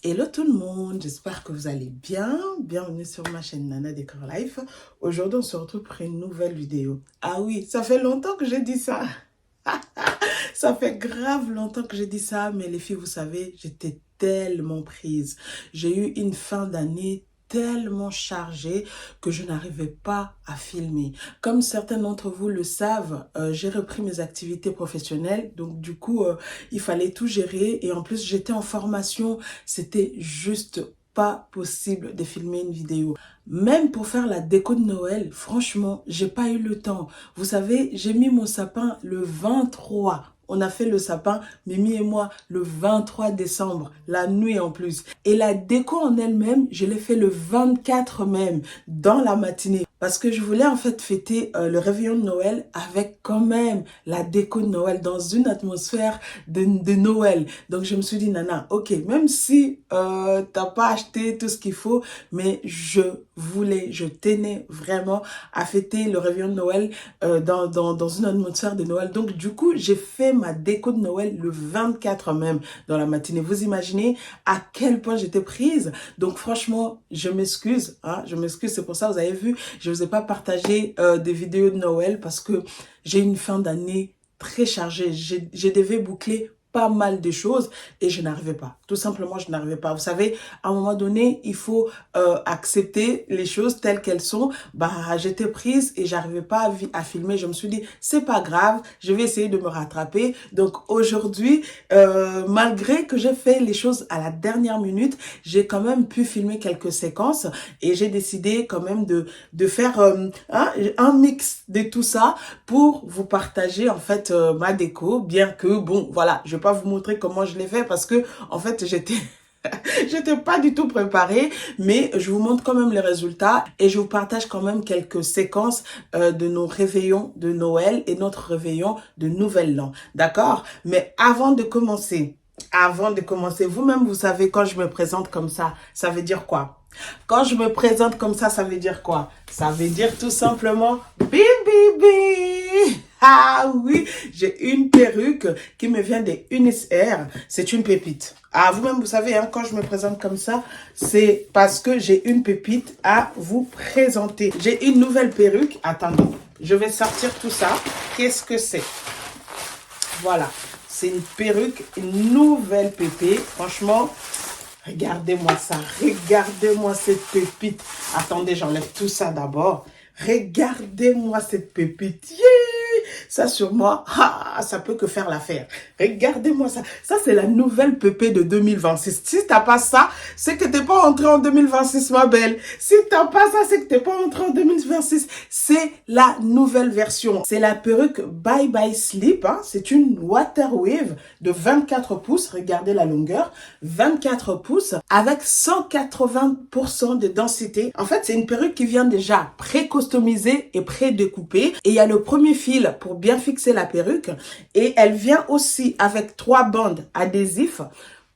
Hello tout le monde, j'espère que vous allez bien. Bienvenue sur ma chaîne Nana Décor Life. Aujourd'hui, on se retrouve pour une nouvelle vidéo. Ah oui, ça fait longtemps que j'ai dit ça. Ça fait grave longtemps que j'ai dit ça, mais les filles, vous savez, j'étais tellement prise. J'ai eu une fin d'année tellement chargée que je n'arrivais pas à filmer. Comme certains d'entre vous le savent, j'ai repris mes activités professionnelles, donc du coup, il fallait tout gérer et en plus, j'étais en formation, c'était juste pas possible de filmer une vidéo. Même pour faire la déco de Noël, franchement, j'ai pas eu le temps. Vous savez, j'ai mis mon sapin le 23. On a fait le sapin, Mimi et moi, le 23 décembre, la nuit en plus. Et la déco en elle-même, je l'ai fait le 24 même, dans la matinée. Parce que je voulais en fait fêter le réveillon de Noël avec quand même la déco de Noël, dans une atmosphère de Noël. Donc je me suis dit, Nana, ok, même si t'as pas acheté tout ce qu'il faut, mais je tenais vraiment à fêter le réveillon de Noël dans une atmosphère de Noël. Donc du coup, j'ai fait ma déco de Noël le 24 même dans la matinée. Vous imaginez à quel point j'étais prise. Donc franchement, je m'excuse, hein, je m'excuse. C'est pour ça, vous avez vu, je vous ai pas partagé des vidéos de Noël parce que j'ai une fin d'année très chargée. Je devais boucler pas mal de choses et je n'arrivais pas. Tout simplement, je n'arrivais pas. Vous savez, à un moment donné, il faut accepter les choses telles qu'elles sont. Bah, j'étais prise et j'arrivais pas à filmer. Je me suis dit, c'est pas grave, je vais essayer de me rattraper. Donc aujourd'hui, malgré que j'ai fait les choses à la dernière minute, j'ai quand même pu filmer quelques séquences et j'ai décidé quand même de faire un mix de tout ça pour vous partager en fait ma déco, bien que bon, voilà, je vais pas vous montrer comment je l'ai fait parce que en fait j'étais pas du tout préparée, mais je vous montre quand même les résultats et je vous partage quand même quelques séquences de nos réveillons de Noël et notre réveillon de Nouvel An. D'accord? Mais avant de commencer, vous-même, vous savez, quand je me présente comme ça veut dire quoi? Quand je me présente comme ça veut dire quoi? Ça veut dire tout simplement bibi. Ah oui, j'ai une perruque qui me vient des UNICEF. C'est une pépite. Ah, vous-même, vous savez, hein, quand je me présente comme ça, c'est parce que j'ai une pépite à vous présenter. J'ai une nouvelle perruque. Attendez, je vais sortir tout ça. Qu'est-ce que c'est? Voilà, c'est une perruque, une nouvelle pépite. Franchement, regardez-moi ça. Regardez-moi cette pépite. Attendez, j'enlève tout ça d'abord. Regardez-moi cette pépite. Yeah! Ça sur moi, ça peut que faire l'affaire. Regardez-moi ça. Ça, c'est la nouvelle pépite de 2026. Si t'as pas ça, c'est que t'es pas entré en 2026, ma belle. Si t'as pas ça, c'est que t'es pas entré en 2026. C'est la nouvelle version. C'est la perruque Bye Bye Sleep. Hein. C'est une water wave de 24 pouces. Regardez la longueur. 24 pouces avec 180% de densité. En fait, c'est une perruque qui vient déjà pré-customisée et pré-découpée. Et il y a le premier fil pour bien fixer la perruque. Et elle vient aussi avec 3 bandes adhésifs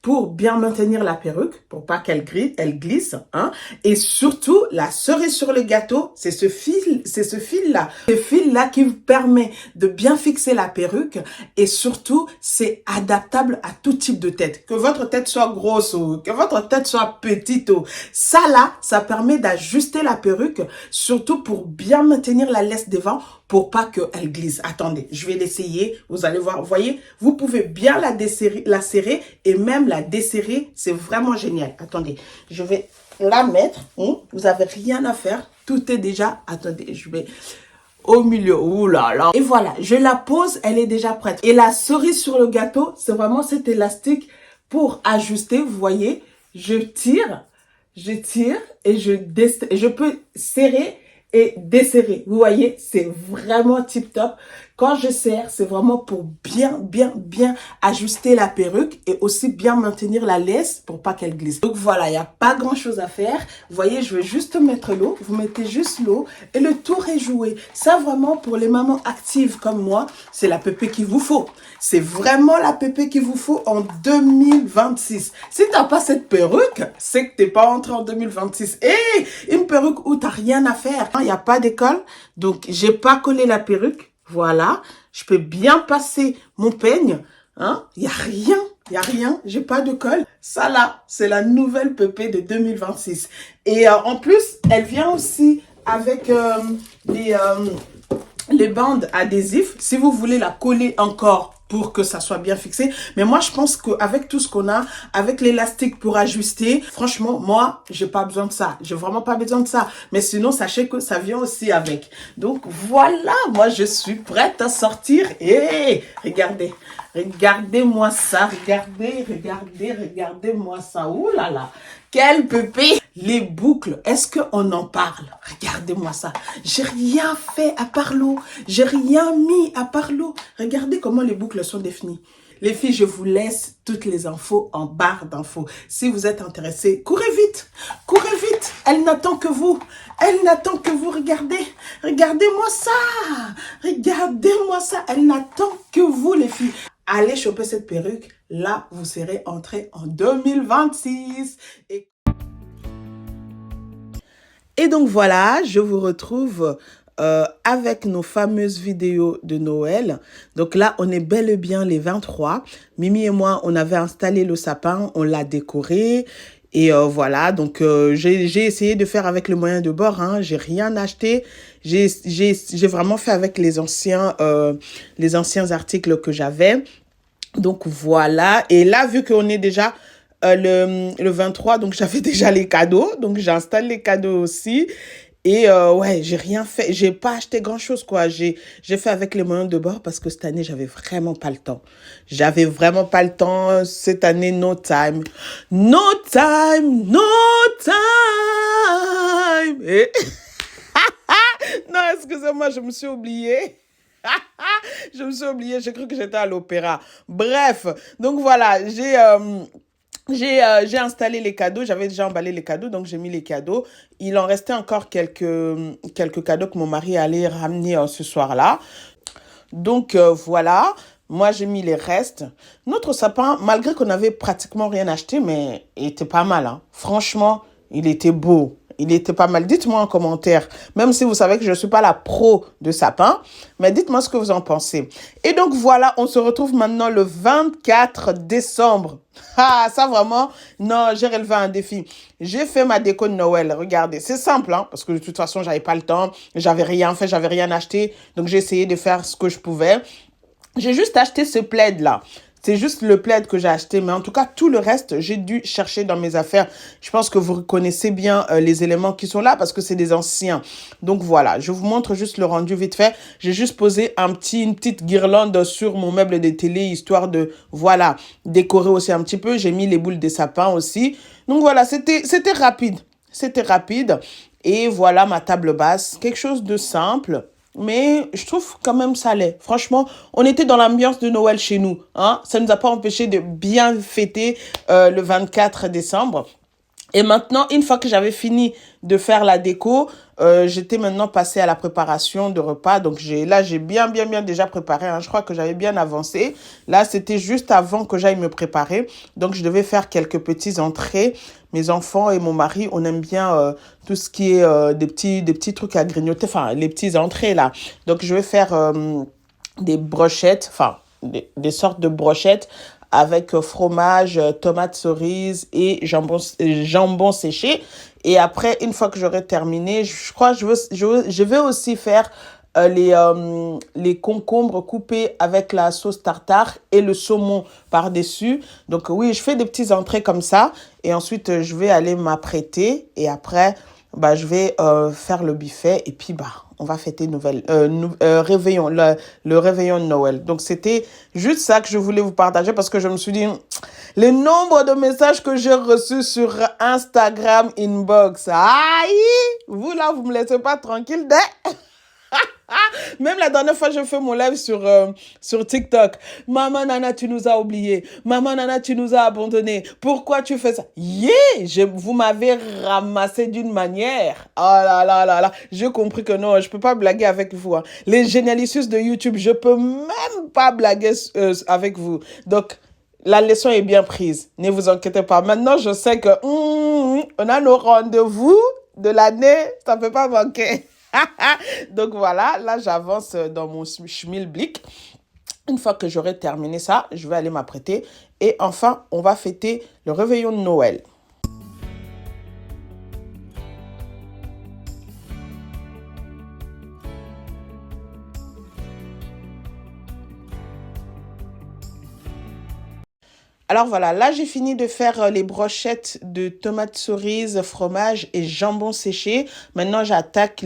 pour bien maintenir la perruque, pour pas qu'elle glisse, hein. Et surtout, la cerise sur le gâteau, c'est ce fil-là. Ce fil-là qui vous permet de bien fixer la perruque et surtout, c'est adaptable à tout type de tête. Que votre tête soit grosse ou que votre tête soit petite ou ça là, ça permet d'ajuster la perruque, surtout pour bien maintenir la laisse devant pour pas qu'elle glisse. Attendez, je vais l'essayer. Vous allez voir, vous voyez, vous pouvez bien la serrer et même la desserrer. C'est vraiment génial. Attendez, je vais la mettre. Vous avez rien à faire. Tout est déjà... Attendez, je vais... au milieu. Ouh là là. Et voilà, je la pose, elle est déjà prête. Et la cerise sur le gâteau, c'est vraiment cet élastique pour ajuster. Vous voyez, je tire et je peux serrer et desserrer. Vous voyez, c'est vraiment tip top. Quand je serre, c'est vraiment pour bien ajuster la perruque et aussi bien maintenir la laisse pour pas qu'elle glisse. Donc voilà, il n'y a pas grand chose à faire. Vous voyez, je vais juste mettre l'eau. Vous mettez juste l'eau et le tour est joué. Ça vraiment pour les mamans actives comme moi, c'est la pépé qu'il vous faut. C'est vraiment la pépé qu'il vous faut en 2026. Si t'as pas cette perruque, c'est que t'es pas entré en 2026. Et une perruque où t'as rien à faire. Il n'y a pas d'école, donc j'ai pas collé la perruque. Voilà, je peux bien passer mon peigne, hein, il n'y a rien. Il n'y a rien, j'ai pas de colle. Ça là, c'est la nouvelle pépé de 2026. Et en plus, elle vient aussi avec les, euh, les bandes adhésives. Si vous voulez la coller encore pour que ça soit bien fixé. Mais moi, je pense qu'avec tout ce qu'on a, avec l'élastique pour ajuster, franchement, moi, j'ai pas besoin de ça. J'ai vraiment pas besoin de ça. Mais sinon, sachez que ça vient aussi avec. Donc, voilà, moi, je suis prête à sortir. Et regardez, regardez-moi ça. Regardez-moi ça. Ouh là là. Quel pépé! Les boucles, est-ce qu'on en parle? Regardez-moi ça. J'ai rien fait à part l'eau. J'ai rien mis à part l'eau. Regardez comment les boucles sont définies. Les filles, je vous laisse toutes les infos en barre d'infos. Si vous êtes intéressés, courez vite. Courez vite. Elle n'attend que vous. Elle n'attend que vous. Regardez. Regardez-moi ça. Regardez-moi ça. Elle n'attend que vous, les filles. Allez choper cette perruque. Là, vous serez entrés en 2026. Et donc voilà, je vous retrouve avec nos fameuses vidéos de Noël. Donc là, on est bel et bien les 23. Mimi et moi, on avait installé le sapin, on l'a décoré. Et voilà, donc j'ai essayé de faire avec le moyen de bord. Hein. J'ai rien acheté. J'ai vraiment fait avec les anciens articles que j'avais. Donc voilà. Et là, vu qu'on est déjà le 23, donc j'avais déjà les cadeaux. Donc j'installe les cadeaux aussi. Et ouais, j'ai rien fait. J'ai pas acheté grand-chose, quoi. J'ai fait avec les moyens de bord parce que cette année, j'avais vraiment pas le temps. J'avais vraiment pas le temps. Cette année, no time. No time, no time. Et... non, excusez-moi, je me suis oubliée. Je me suis oubliée, j'ai cru que j'étais à l'opéra. Bref, donc voilà, j'ai installé les cadeaux, j'avais déjà emballé les cadeaux, donc j'ai mis les cadeaux. Il en restait encore quelques cadeaux que mon mari allait ramener ce soir-là. Donc voilà, moi j'ai mis les restes. Notre sapin, malgré qu'on n'avait pratiquement rien acheté, mais il était pas mal. Hein. Franchement, il était beau. Il était pas mal. Dites-moi en commentaire, même si vous savez que je ne suis pas la pro de sapin, mais dites-moi ce que vous en pensez. Et donc voilà, on se retrouve maintenant le 24 décembre. Ah, ça vraiment, non, j'ai relevé un défi. J'ai fait ma déco de Noël, regardez. C'est simple, hein, parce que de toute façon, j'avais pas le temps, j'avais rien fait, j'avais rien acheté, donc j'ai essayé de faire ce que je pouvais. J'ai juste acheté ce plaid-là. C'est juste le plaid que j'ai acheté. Mais en tout cas, tout le reste, j'ai dû chercher dans mes affaires. Je pense que vous reconnaissez bien les éléments qui sont là parce que c'est des anciens. Donc voilà, je vous montre juste le rendu vite fait. J'ai juste posé une petite guirlande sur mon meuble de télé, histoire de, voilà, décorer aussi un petit peu. J'ai mis les boules des sapins aussi. Donc voilà, c'était rapide. C'était rapide. Et voilà ma table basse. Quelque chose de simple. Mais je trouve quand même ça l'est. Franchement, on était dans l'ambiance de Noël chez nous. Hein? Ça ne nous a pas empêché de bien fêter le 24 décembre. Et maintenant, une fois que j'avais fini de faire la déco, j'étais maintenant passée à la préparation de repas. Donc j'ai bien déjà préparé. Hein. Je crois que j'avais bien avancé. Là, c'était juste avant que j'aille me préparer. Donc je devais faire quelques petites entrées. Mes enfants et mon mari, on aime bien tout ce qui est des petits trucs à grignoter. Enfin, les petites entrées là. Donc je vais faire des brochettes, enfin des sortes de brochettes avec fromage, tomates cerises et jambon séché. Et après, une fois que j'aurai terminé, je crois que je vais aussi faire les concombres coupés avec la sauce tartare et le saumon par-dessus. Donc oui, je fais des petites entrées comme ça. Et ensuite, je vais aller m'apprêter. Et après, bah, je vais faire le buffet. Et puis, bah, on va fêter réveillon, le réveillon de Noël. Donc, c'était juste ça que je voulais vous partager parce que je me suis dit, le nombre de messages que j'ai reçus sur Instagram inbox, aïe, vous là, vous me laissez pas tranquille, même la dernière fois, j'ai fait mon live sur TikTok. Maman Nana, tu nous as oubliés. Maman Nana, tu nous as abandonnés. Pourquoi tu fais ça? Vous m'avez ramassé d'une manière. Oh là là là là. J'ai compris que non, je peux pas blaguer avec vous. Hein. Les génialistes de YouTube, je peux même pas blaguer avec vous. Donc, la leçon est bien prise. Ne vous inquiétez pas. Maintenant, je sais que on a nos rendez-vous de l'année. Ça ne peut pas manquer. Donc voilà, là j'avance dans mon schmilblick. Une fois que j'aurai terminé ça, je vais aller m'apprêter. Et enfin, on va fêter le réveillon de Noël. Alors voilà, là j'ai fini de faire les brochettes de tomates cerises, fromage et jambon séché. Maintenant j'attaque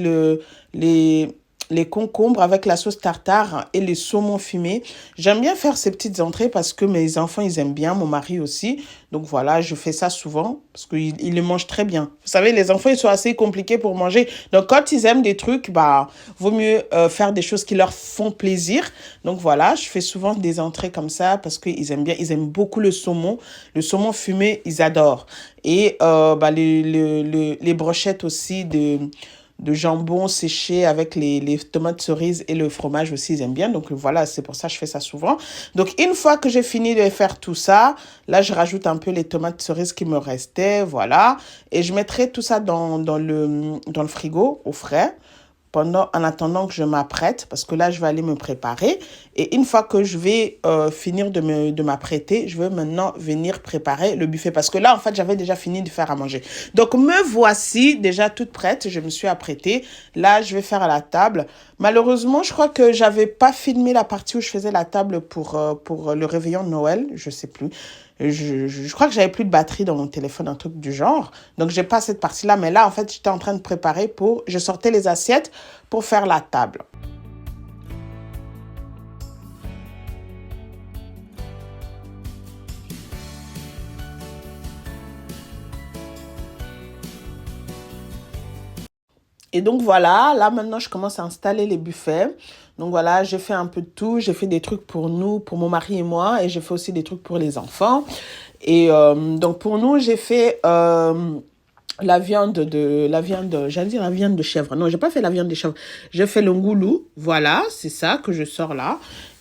les concombres avec la sauce tartare et les saumons fumés. J'aime bien faire ces petites entrées parce que mes enfants ils aiment bien, mon mari aussi. Donc voilà, je fais ça souvent parce qu'ils les mangent très bien. Vous savez, les enfants ils sont assez compliqués pour manger. Donc quand ils aiment des trucs, bah vaut mieux faire des choses qui leur font plaisir. Donc voilà, je fais souvent des entrées comme ça parce qu'ils aiment bien, ils aiment beaucoup le saumon. Le saumon fumé, ils adorent. Et bah, les brochettes aussi de jambon séché avec les tomates cerises et le fromage aussi, ils aiment bien. Donc voilà, c'est pour ça que je fais ça souvent. Donc une fois que j'ai fini de faire tout ça, là, je rajoute un peu les tomates cerises qui me restaient, voilà. Et je mettrai tout ça dans le frigo, au frais en attendant que je m'apprête, parce que là, je vais aller me préparer. Et une fois que je vais finir de m'apprêter, je vais maintenant venir préparer le buffet. Parce que là, en fait, j'avais déjà fini de faire à manger. Donc, me voici déjà toute prête. Je me suis apprêtée. Là, je vais faire à la table. Malheureusement, je crois que j'avais pas filmé la partie où je faisais la table pour le réveillon de Noël. Je sais plus. Je crois que j'avais plus de batterie dans mon téléphone, un truc du genre. Donc, j'ai pas cette partie-là. Mais là, en fait, j'étais en train de préparer je sortais les assiettes pour faire la table. Et donc voilà, là maintenant je commence à installer les buffets. Donc voilà, j'ai fait un peu de tout. J'ai fait des trucs pour nous, pour mon mari et moi, et j'ai fait aussi des trucs pour les enfants. Et donc pour nous, j'ai fait j'allais dire la viande de chèvre. Non, j'ai pas fait la viande de chèvre. J'ai fait le ngoulou. Voilà, c'est ça que je sors là.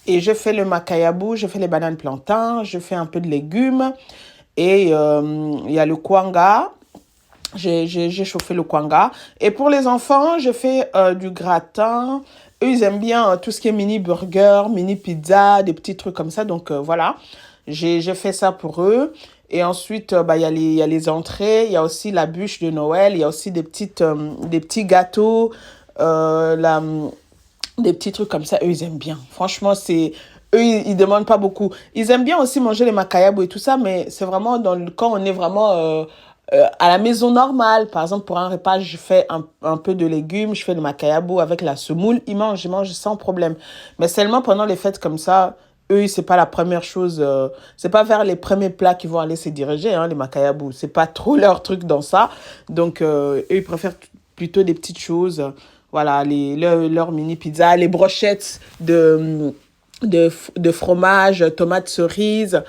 Et je fais le makayabou, je fais les bananes plantains, je fais un peu de légumes. Et il y a le kwanga. J'ai chauffé le kwanga. Et pour les enfants, je fais du gratin. Eux, ils aiment bien tout ce qui est mini burger, mini pizza, des petits trucs comme ça. Donc voilà, j'ai fait ça pour eux. Et ensuite, bah, il y a les entrées. Il y a aussi la bûche de Noël. Il y a aussi des petits gâteaux. euh, la, des petits trucs comme ça. Eux, ils aiment bien. Franchement, eux, ils demandent pas beaucoup. Ils aiment bien aussi manger les macayabos et tout ça, mais c'est vraiment quand on est vraiment à la maison normale. Par exemple, pour un repas, je fais un peu de légumes, je fais le macayabo avec la semoule. Ils mangent sans problème. Mais seulement pendant les fêtes comme ça, eux, c'est pas la première chose. C'est pas vers les premiers plats qu'ils vont aller se diriger, hein, les macayabos. C'est pas trop leur truc dans ça. Donc, eux, ils préfèrent plutôt des petites choses. Voilà, leurs mini pizzas, les brochettes de fromage, tomates cerises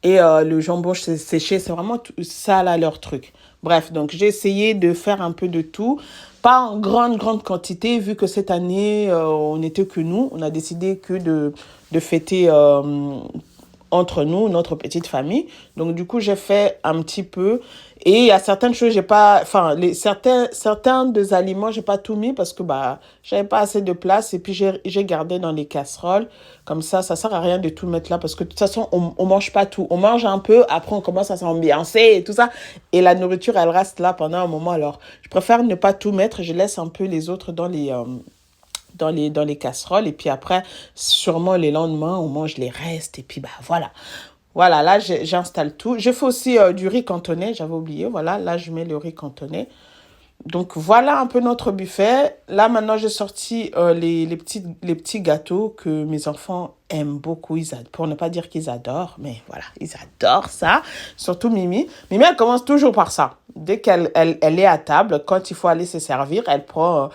et le jambon séché, c'est vraiment ça là leur truc. Bref, donc j'ai essayé de faire un peu de tout, pas en grande quantité, vu que cette année, on n'était que nous. On a décidé que de fêter entre nous, notre petite famille. Donc, du coup, j'ai fait un petit peu. Et il y a certaines choses, j'ai pas, enfin, certains des aliments, j'ai pas tout mis parce que, bah, j'avais pas assez de place. Et puis, j'ai gardé dans les casseroles. Comme ça sert à rien de tout mettre là parce que de toute façon, on mange pas tout. On mange un peu, après, on commence à s'ambiancer et tout ça. Et la nourriture, elle reste là pendant un moment. Alors, je préfère ne pas tout mettre. Je laisse un peu les autres dans les casseroles. Et puis après, sûrement les lendemains, on mange les restes. Et puis, bah voilà. Voilà, là, j'installe tout. Je fais aussi du riz cantonais, j'avais oublié. Voilà, là, je mets le riz cantonais. Donc voilà un peu notre buffet. Là maintenant j'ai sorti les petits gâteaux que mes enfants aiment beaucoup. Pour ne pas dire qu'ils adorent, mais voilà, ils adorent ça. Surtout Mimi. Mimi elle commence toujours par ça. Dès qu'elle est à table, quand il faut aller se servir, elle prend...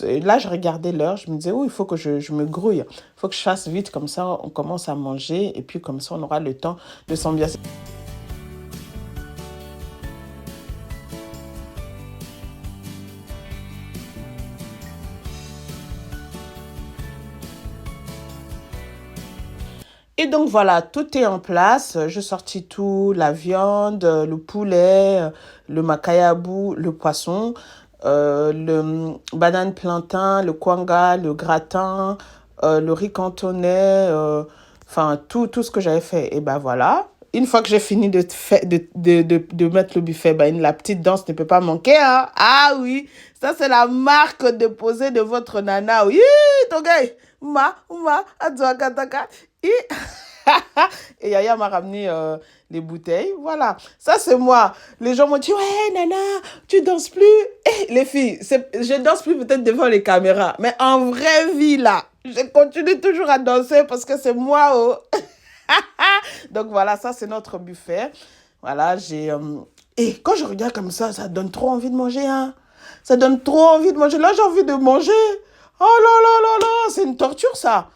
là je regardais l'heure, je me disais, oh il faut que je me grouille. Il faut que je fasse vite, comme ça on commence à manger et puis comme ça on aura le temps de s'ambiancer. Et donc voilà, tout est en place. Je sortis tout, la viande, le poulet, le makayabou, le poisson, le banane plantain, le kwanga, le gratin, le riz cantonais, enfin, tout ce que j'avais fait. Et ben voilà. Une fois que j'ai fini de mettre le buffet, ben, la petite danse ne peut pas manquer, hein. Ah oui, ça c'est la marque déposée de votre nana. Oui, ton gars, adouakataka. Et Yaya m'a ramené les bouteilles. Voilà, ça c'est moi. Les gens m'ont dit, ouais, nana, tu danses plus. Les filles, je danse plus peut-être devant les caméras, mais en vraie vie, là, je continue toujours à danser parce que c'est moi, oh. Donc voilà, ça c'est notre buffet. Voilà, et quand je regarde comme ça donne trop envie de manger, hein. Ça donne trop envie de manger. Là, j'ai envie de manger. Oh là là là là, c'est une torture, ça.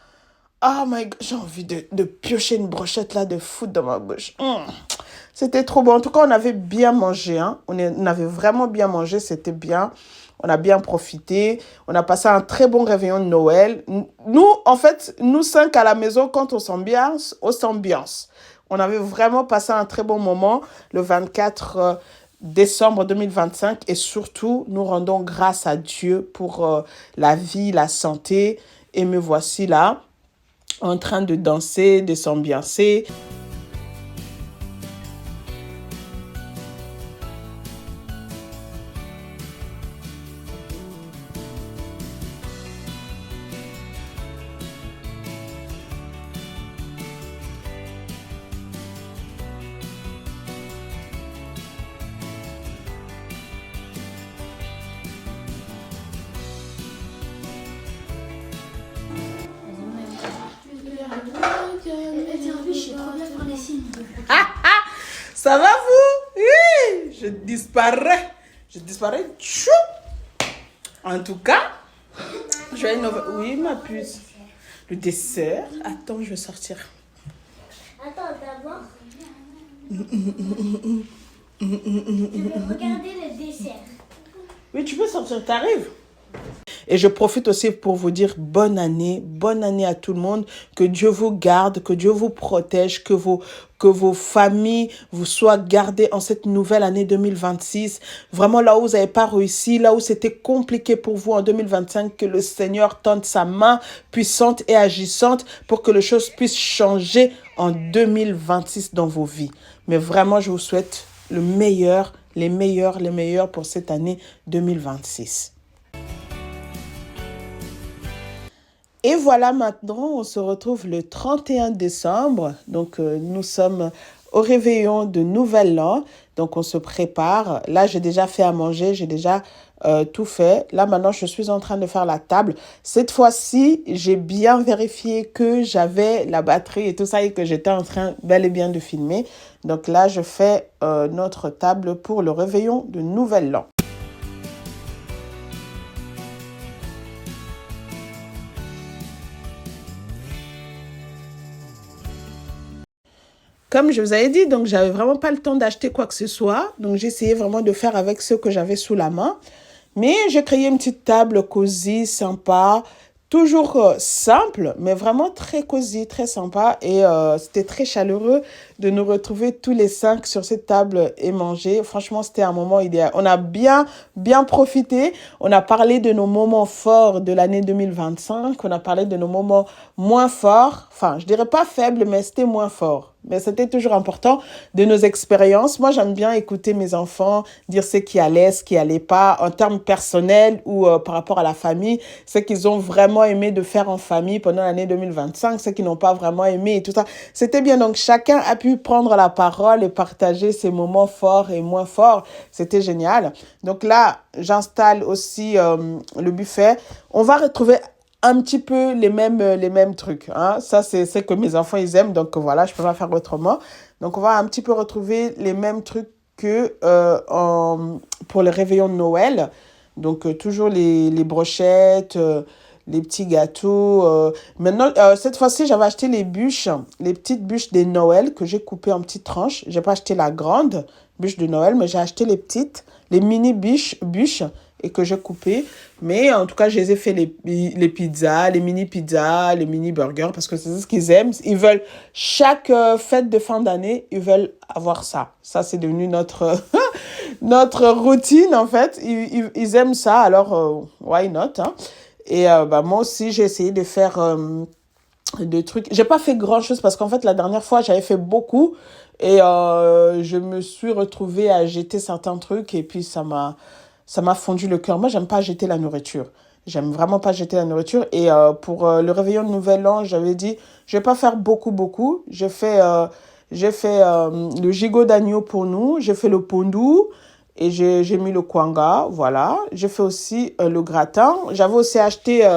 Oh my God, j'ai envie de piocher une brochette là, de foutre dans ma bouche. C'était trop bon. En tout cas, on avait bien mangé, hein. On avait vraiment bien mangé, c'était bien. On a bien profité. On a passé un très bon réveillon de Noël. Nous, en fait, nous 5 à la maison, quand on s'ambiance, on s'ambiance. On avait vraiment passé un très bon moment le 24 décembre 2025. Et surtout, nous rendons grâce à Dieu pour la vie, la santé. Et me voici là, en train de danser, de s'ambiancer. Ça va vous? Oui, je disparais. Je disparais. Tchou. En tout cas, je vais innover. Oui, ma puce. Le dessert. Attends, je vais sortir. Attends, d'abord. Je vais regarder le dessert. Oui, tu peux sortir, t'arrives. Et je profite aussi pour vous dire bonne année à tout le monde, que Dieu vous garde, que Dieu vous protège, que vos familles vous soient gardées en cette nouvelle année 2026. Vraiment là où vous n'avez pas réussi, là où c'était compliqué pour vous en 2025, que le Seigneur tende sa main puissante et agissante pour que les choses puissent changer en 2026 dans vos vies. Mais vraiment, je vous souhaite le meilleur, les meilleurs pour cette année 2026. Et voilà, maintenant, on se retrouve le 31 décembre. Donc, nous sommes au réveillon de Nouvel An. Donc, on se prépare. Là, j'ai déjà fait à manger. J'ai déjà tout fait. Là, maintenant, je suis en train de faire la table. Cette fois-ci, j'ai bien vérifié que j'avais la batterie et tout ça et que j'étais en train bel et bien de filmer. Donc là, je fais notre table pour le réveillon de Nouvel An. Comme je vous avais dit, donc j'avais vraiment pas le temps d'acheter quoi que ce soit. Donc j'ai essayé vraiment de faire avec ce que j'avais sous la main. Mais j'ai créé une petite table cosy, sympa, toujours simple, mais vraiment très cosy, très sympa. Et c'était très chaleureux de nous retrouver tous les 5 sur cette table et manger. Franchement, c'était un moment idéal. On a bien profité. On a parlé de nos moments forts de l'année 2025. On a parlé de nos moments moins forts. Enfin, je dirais pas faibles, mais c'était moins fort. Mais c'était toujours important de nos expériences. Moi, j'aime bien écouter mes enfants dire ce qui allait, ce qui allait pas, en termes personnels ou par rapport à la famille, ce qu'ils ont vraiment aimé de faire en famille pendant l'année 2025, ce qu'ils n'ont pas vraiment aimé et tout ça. C'était bien. Donc, chacun a pu prendre la parole et partager ses moments forts et moins forts. C'était génial. Donc là, j'installe aussi le buffet. On va retrouver un petit peu les mêmes trucs, hein. Ça, c'est que mes enfants, ils aiment. Donc, voilà, je peux pas faire autrement. Donc, on va un petit peu retrouver les mêmes trucs que pour le réveillon de Noël. Donc, toujours les brochettes, les petits gâteaux. Maintenant, cette fois-ci, j'avais acheté les petites bûches de Noël que j'ai coupées en petites tranches. J'ai pas acheté la grande bûche de Noël, mais j'ai acheté les mini bûches et que j'ai coupées. Mais en tout cas, je les ai fait les pizzas, les mini pizzas, les mini burgers, parce que c'est ce qu'ils aiment. Ils veulent, chaque fête de fin d'année, ils veulent avoir ça. Ça, c'est devenu notre routine, en fait. Ils aiment ça, alors why not, hein? Et moi aussi, j'ai essayé de faire de trucs. J'ai pas fait grand chose parce qu'en fait la dernière fois j'avais fait beaucoup et je me suis retrouvée à jeter certains trucs et puis ça m'a fondu le cœur. Moi j'aime pas jeter la nourriture. J'aime vraiment pas jeter la nourriture et pour le réveillon de Nouvel An j'avais dit je vais pas faire beaucoup. J'ai fait le gigot d'agneau pour nous, j'ai fait le pondou et j'ai mis le kwanga, voilà. J'ai fait aussi le gratin. J'avais aussi acheté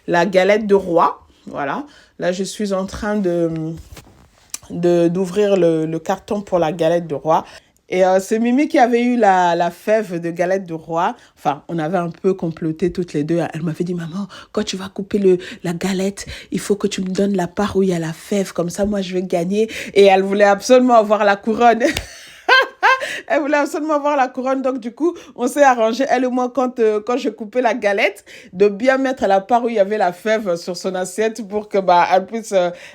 la galette de roi, voilà. Là, je suis en train d'ouvrir le carton pour la galette de roi. Et c'est Mimi qui avait eu la fève de galette de roi. Enfin, on avait un peu comploté toutes les deux. Elle m'avait dit, maman, quand tu vas couper la galette, il faut que tu me donnes la part où il y a la fève. Comme ça, moi, je vais gagner. Et elle voulait absolument avoir la couronne. Elle voulait absolument avoir la couronne. Donc, du coup, on s'est arrangé, elle et moi, quand je coupais la galette, de bien mettre la part où il y avait la fève sur son assiette pour que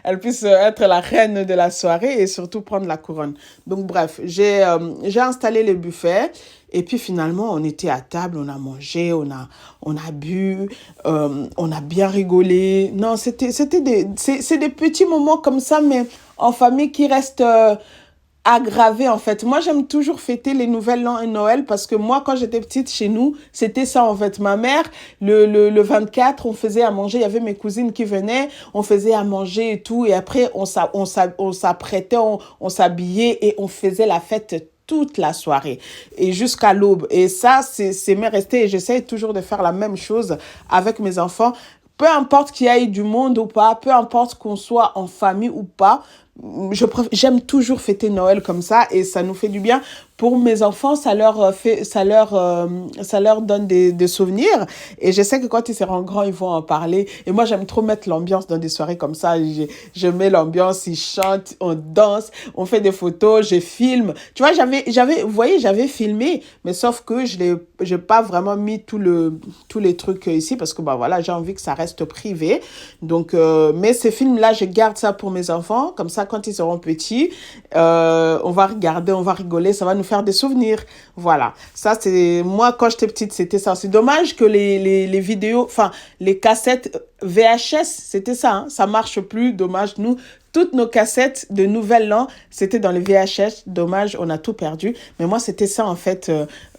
elle puisse être la reine de la soirée et surtout prendre la couronne. Donc, bref, j'ai installé le buffet. Et puis finalement, on était à table, on a mangé, on a bu, on a bien rigolé. Non, c'est des petits moments comme ça, mais en famille qui restent aggravé en fait. Moi, j'aime toujours fêter les Nouvel An et Noël parce que moi, quand j'étais petite chez nous, c'était ça en fait. Ma mère, le 24, on faisait à manger. Il y avait mes cousines qui venaient, on faisait à manger et tout. Et après, on s'apprêtait, on s'habillait et on faisait la fête toute la soirée et jusqu'à l'aube. Et ça, c'est m'est resté et j'essaie toujours de faire la même chose avec mes enfants. Peu importe qu'il y ait du monde ou pas, peu importe qu'on soit en famille ou pas, j'aime toujours fêter Noël comme ça et ça nous fait du bien. Pour mes enfants, ça leur donne des souvenirs et je sais que quand ils seront grands, ils vont en parler. Et moi, j'aime trop mettre l'ambiance dans des soirées comme ça. Je mets l'ambiance, ils chantent, on danse, on fait des photos, je filme. Tu vois, vous voyez, j'avais filmé, mais sauf que j'ai pas vraiment mis tous les trucs ici parce que, bah voilà, j'ai envie que ça reste privé. Donc, mais ces films-là, je garde ça pour mes enfants. Comme ça, quand ils seront petits, on va regarder, on va rigoler, ça va nous faire des souvenirs. Voilà. Ça, c'est moi, quand j'étais petite, c'était ça. C'est dommage que les vidéos, enfin, les cassettes VHS, c'était ça. Hein, ça marche plus. Dommage. Nous, toutes nos cassettes de Nouvel An, c'était dans les VHS. Dommage, on a tout perdu. Mais moi, c'était ça, en fait.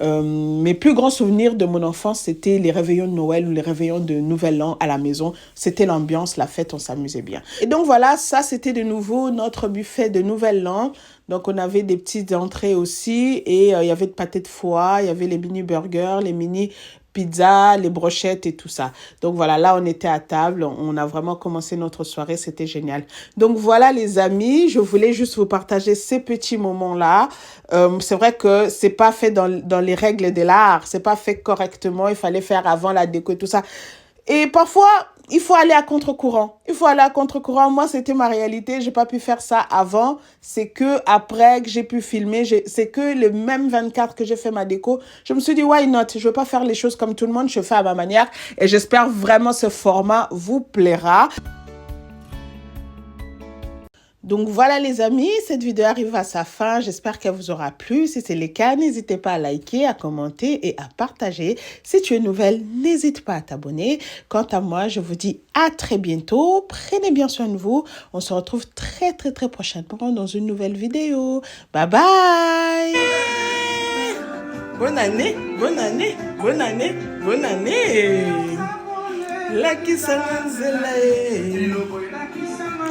Mes plus grands souvenirs de mon enfance, c'était les réveillons de Noël ou les réveillons de Nouvel An à la maison. C'était l'ambiance, la fête, on s'amusait bien. Et donc, voilà, ça, c'était de nouveau notre buffet de Nouvel An. Donc, on avait des petites entrées aussi et il y avait de pâté de foie, il y avait les mini burgers, les mini pizzas, les brochettes et tout ça. Donc, voilà, là, on était à table. On a vraiment commencé notre soirée. C'était génial. Donc, voilà, les amis, je voulais juste vous partager ces petits moments-là. C'est vrai que c'est pas fait dans les règles de l'art. C'est pas fait correctement. Il fallait faire avant la déco et tout ça. Et parfois, il faut aller à contre-courant. Il faut aller à contre-courant. Moi, c'était ma réalité. J'ai pas pu faire ça avant. C'est que après que j'ai pu filmer, c'est que le même 24 que j'ai fait ma déco, je me suis dit, why not? Je veux pas faire les choses comme tout le monde. Je fais à ma manière. Et j'espère vraiment ce format vous plaira. Donc voilà les amis, cette vidéo arrive à sa fin. J'espère qu'elle vous aura plu. Si c'est le cas, n'hésitez pas à liker, à commenter et à partager. Si tu es nouvelle, n'hésite pas à t'abonner. Quant à moi, je vous dis à très bientôt. Prenez bien soin de vous. On se retrouve très prochainement dans une nouvelle vidéo. Bye bye. Bonne année, bonne année, bonne année, bonne année. Lucky Sanzela.